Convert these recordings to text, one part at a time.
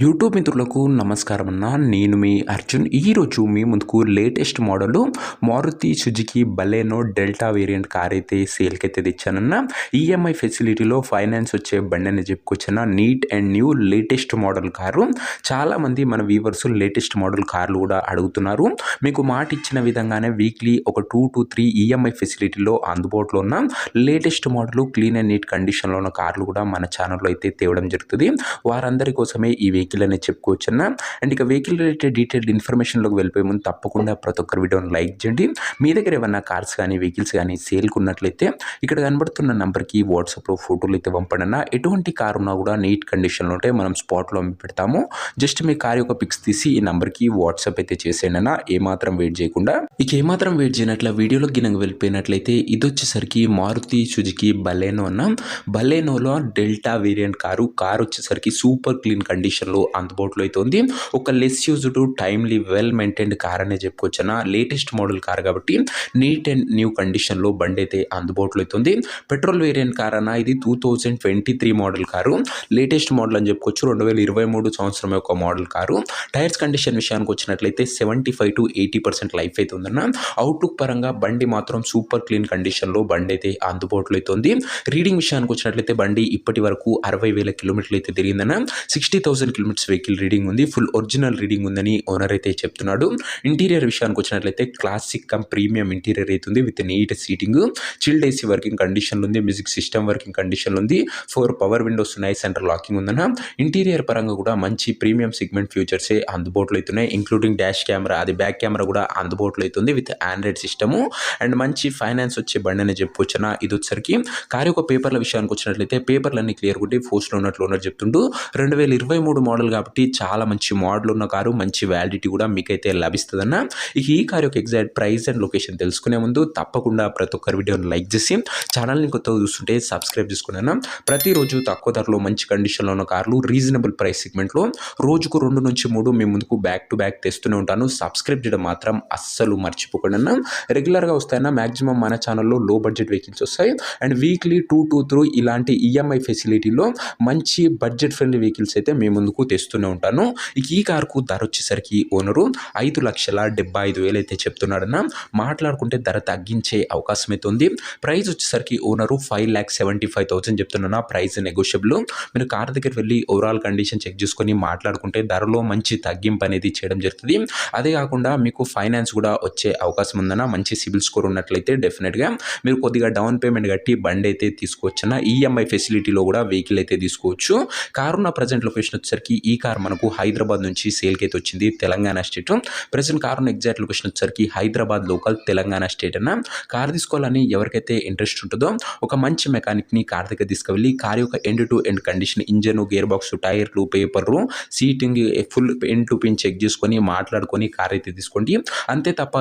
YouTube మిత్రులకు నమస్కారం అన్న. నేను మీ అర్జున్. ఈరోజు మీ ముందుకు latest model Maruti Suzuki Baleno Delta variant car అయితే సేల్కి అయితే తెచ్చానన్న. ఈఎంఐ ఫెసిలిటీలో ఫైనాన్స్ వచ్చే బండి అని చెప్పుకొచ్చిన neat and new latest model car. చాలామంది మన వ్యూవర్స్ లేటెస్ట్ మోడల్ కార్లు కూడా అడుగుతున్నారు. మీకు మాట ఇచ్చిన విధంగానే వీక్లీ ఒక 2 to 3 ఈఎంఐ ఫెసిలిటీలో అందుబాటులో ఉన్న latest model clean and neat కండిషన్లో ఉన్న కార్లు కూడా మన ఛానల్లో అయితే తేవడం జరుగుతుంది. వారందరి కోసమే ఈ వెహికల్ అనేది చెప్పుకోవచ్చన్న. అండ్ ఇక వెహికల్ రిలేటెడ్ డీటెయిల్డ్ ఇన్ఫర్మేషన్లోకి వెళ్ళిపోయే ముందు తప్పకుండా ప్రతి ఒక్కరి వీడియోని లైక్ చేయండి. మీ దగ్గర ఏమన్నా కార్స్ కానీ వెహికల్స్ కానీ సేల్కి ఉన్నట్లయితే ఇక్కడ కనబడుతున్న నెంబర్కి వాట్సాప్లో ఫోటోలు అయితే పంపడన్నా. ఎటువంటి కార్ ఉన్నా కూడా నీట్ కండిషన్లో ఉంటే మనం స్పాట్లో అమ్మి పెడతాము. జస్ట్ మీ కార్ యొక్క పిక్స్ తీసి ఈ నెంబర్కి వాట్సాప్ అయితే చేసేయండి అన్న. ఏమాత్రం వెయిట్ చేయకుండా. ఇక ఏమాత్రం వెయిట్ చేయనట్ల వీడియోలో గినంగా వెళ్ళిపోయినట్లయితే ఇది వచ్చేసరికి మారుతి సుజుకి బలెనో అన్న. బలెనోలో డెల్టా వేరియంట్ కారు వచ్చేసరికి సూపర్ క్లీన్ కండిషన్లో అందుబాటులో అయితే ఉంది. ఒక less used timely well maintained car అనే చెప్పుకోవచ్చున. లేటెస్ట్ మోడల్ కార్ కాబట్టి నీట్ అండ్ న్యూ కండిషన్లో బండి అయితే అందుబాటులో అయితే ఉంది. పెట్రోల్ వేరియంట్ కార్ అన్న. ఇది 2023 మోడల్ కారు. లేటెస్ట్ మోడల్ అని చెప్పుకోవచ్చు. 2023 సంవత్సరం యొక్క మోడల్ కారు. టైర్స్ కండిషన్ విషయానికి వచ్చినట్లయితే 75 to 80% లైఫ్ అయితే ఉందన్న. అవుట్లుక్ పరంగా బండి మాత్రం సూపర్ క్లీన్ కండిషన్లో బండి అయితే అందుబాటులో అయితే ఉంది. రీడింగ్ విషయానికి వచ్చినట్లయితే బండి ఇప్పటి వరకు 60,000 కిలోమీటర్లు అయితే తిరిగిందన్న. 60,000 కిలోమీటర్స్ వెహికల్ రీడింగ్ ఉంది. ఫుల్ ఒరిజినల్ రీడింగ్ ఉందని ఓనర్ అయితే చెప్తున్నాడు. ఇంటీరియర్ విషయానికి వచ్చినట్లయితే క్లాసిక్ కమ్ ప్రీమియం ఇంటీరియర్ అవుతుంది with neat seating, chilled AC working కండిషన్లో ఉంది, మ్యూజిక్ సిస్టమ్ వర్కింగ్ కండిషన్లో ఉంది, 4 పవర్ విండోస్ ఉన్నాయి, సెంటర్ లాకింగ్ ఉందన్న. ఇంటీరియర్ పరంగా కూడా మంచి ప్రీమియం సెగ్మెంట్ ఫ్యూచర్సే అందుబాటులో అవుతున్నాయి. ఇంక్లూడింగ్ డాష్ కెమెరా, అది బ్యాక్ కెమెరా కూడా అందుబాటులో అవుతుంది విత్ ఆండ్రాయిడ్ సిస్టము. అండ్ మంచి ఫైనాన్స్ వచ్చే బండి అని చెప్పుకొచ్చిన. ఇది వచ్చరికి కారు యొక్క పేపర్ల విషయానికి వచ్చినట్లయితే పేపర్లన్నీ క్లియర్ కొట్టి పోస్ట్లో ఉన్నట్లు ఓనర్ చెప్తుంటూ 2023 మోడల్ కాబట్టి చాలా మంచి మోడల్ ఉన్న కారు, మంచి వ్యాలిడిటీ కూడా మీకైతే లభిస్తుందన్న. ఇక ఈ కారు యొక్క ఎగ్జాక్ట్ ప్రైస్ అండ్ లొకేషన్ తెలుసుకునే ముందు తప్పకుండా ప్రతి ఒక్కరి వీడియోని లైక్ చేసి ఛానల్ని కొత్తగా చూస్తుంటే సబ్స్క్రైబ్ చేసుకున్నాను. ప్రతిరోజు తక్కువ ధరలో మంచి కండిషన్లో ఉన్న కార్లు రీజనబుల్ ప్రైస్ సెగ్మెంట్లో రోజుకు 2 నుంచి 3 మీ ముందుకు బ్యాక్ టు బ్యాక్ తెస్తూనే ఉంటాను. సబ్స్క్రైబ్ చేయడం మాత్రం అస్సలు మర్చిపోకండి అన్న. రెగ్యులర్గా వస్తాయన్న. మ్యాక్సిమం మన ఛానల్లో లో బడ్జెట్ వెహికల్స్ వస్తాయి. అండ్ వీక్లీ 2 to 3 ఇలాంటి ఈఎంఐ ఫెసిలిటీలో మంచి బడ్జెట్ ఫ్రెండ్లీ వెహికల్స్ అయితే మీ ముందుకు తెస్తూనే ఉంటాను. ఇక ఈ కారుకు ధర వచ్చేసరికి ఓనరు 5,75,000 అయితే చెప్తున్నాడన్న. మాట్లాడుకుంటే ధర తగ్గించే అవకాశం అయితే ఉంది. ప్రైస్ వచ్చేసరికి ఓనరు 5,75,000 చెప్తున్నా. Price negotiable. మీరు కార్ దగ్గర వెళ్ళి ఓవరాల్ కండిషన్ చెక్ చేసుకొని మాట్లాడుకుంటే ధరలో మంచి తగ్గింపు అనేది చేయడం జరుగుతుంది. అదే కాకుండా మీకు ఫైనాన్స్ కూడా వచ్చే అవకాశం ఉందన్న. మంచి సిబిల్ స్కోర్ ఉన్నట్లయితే డెఫినెట్గా మీరు కొద్దిగా డౌన్ పేమెంట్ కట్టి బండి అయితే తీసుకోవచ్చన్న. ఈఎంఐ ఫెసిలిటీలో కూడా వెహికల్ అయితే తీసుకోవచ్చు. కారు ఉన్న ప్రజెంట్ లొకేషన్ వచ్చేసరికి ఈ కార్ మనకు హైదరాబాద్ నుంచి సేల్కి అయితే వచ్చింది, తెలంగాణ స్టేట్. ప్రెసెంట్ కార్ ఉన్న ఎగ్జాక్ట్ లొకేషన్ వచ్చేసరికి హైదరాబాద్ లోకల్, తెలంగాణ స్టేట్ అన్న. కార్ తీసుకోవాలని ఎవరికైతే ఇంట్రెస్ట్ ఉంటుందో ఒక మంచి మెకానిక్ని కార్ దగ్గర తీసుకువెళ్ళి కార్ యొక్క end to end condition, engine, gear box, టైర్లు, పేపర్లు, seating full end to pin check చేసుకొని మాట్లాడుకొని కార్ అయితే తీసుకోండి. అంతే తప్ప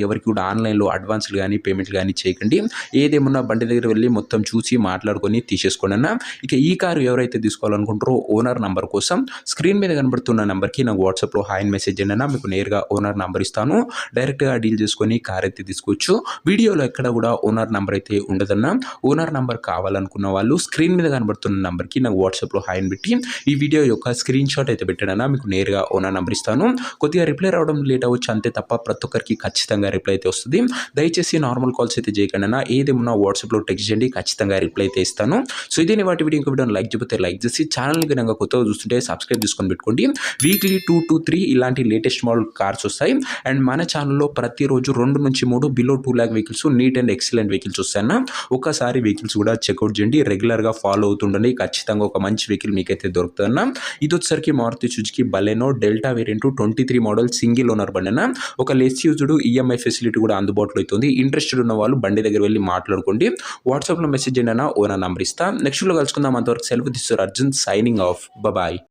ఎవరికి కూడా ఆన్లైన్లో అడ్వాన్స్లు కానీ పేమెంట్లు కానీ చేయకండి. ఏదేమన్నా బండి దగ్గర వెళ్ళి మొత్తం చూసి మాట్లాడుకొని తీసేసుకోండి అన్న. ఇక ఈ కారు ఎవరైతే తీసుకోవాలనుకుంటారో ఓనర్ నంబర్ కోసం స్క్రీన్ మీద కనబడుతున్న నెంబర్కి నాకు వాట్సాప్లో హాయ్ మెసేజ్ చేయండి అన్న. మీకు నేరుగా ఓనర్ నెంబర్ ఇస్తాను. డైరెక్ట్గా డీల్ చేసుకొని కార్ అయితే తీసుకోవచ్చు. వీడియోలో ఎక్కడ కూడా ఓనర్ నెంబర్ అయితే ఉండదన్న. ఓనర్ నెంబర్ కావాలనుకున్న వాళ్ళు స్క్రీన్ మీద కనబడుతున్న నెంబర్కి నాకు వాట్సాప్లో హాయ్ అని పెట్టి ఈ వీడియో యొక్క స్క్రీన్ షాట్ అయితే పెట్టాడన్నా. మీకు నేరుగా ఓనర్ నెంబర్ ఇస్తాను. కొద్దిగా రిప్లై రావడం లేట్ అవ్వచ్చు అంతే తప్ప ప్రతి ఒక్కరికి ఖచ్చితంగా రిప్లై అయితే వస్తుంది. దయచేసి నార్మల్ కాల్స్ అయితే చేయకండి అన్న. ఏదేమన్నా వాట్సాప్లో టెక్స్ట్ చేయండి, ఖచ్చితంగా రిప్లై అయితే ఇస్తాను. సో ఇదే వాటి వీడియో ఇంకో వీడియోని లైక్ చెబితే లైక్ చేసి ఛానల్ని కనుక కొత్తగా చూస్తుంటే సబ్స్క్రైబ్ చేసుకొని పెట్టుకోండి. వీక్లీ 2 to 3 ఇలాంటి లేటెస్ట్ మోడల్ కార్స్ వస్తాయి. అండ్ మన ఛానల్లో ప్రతిరోజు 2 నుంచి 3 below 2 lakh vehicles, neat and excellent vehicles వస్తాయన్న. ఒకసారి వెహికల్స్ కూడా చెక్అవుట్ చేయండి. రెగ్యులర్గా ఫాలో అవుతుండండి. ఖచ్చితంగా ఒక మంచి వెహికల్ మీకైతే దొరుకుతుందన్న. ఇది వచ్చేసరికి Maruti Suzuki Baleno Delta variant 23 model single owner బండి అన్న. ఒక లెస్ యూజ్డ్ ఈఎంఐ ఫెసిలిటీ కూడా అందుబాటులో అవుతుంది. ఇంట్రెస్టెడ్ ఉన్న వాళ్ళు బండి దగ్గర వెళ్ళి మాట్లాడుకోండి. వాట్సాప్లో మెసేజ్ చేయండి అన్న. ఓనర్ నంబర్ ఇస్తా. నెక్స్ట్ లో కలుసుకుందాం. అంతవరకు సెలవు. This is Arjun signing off. Bye.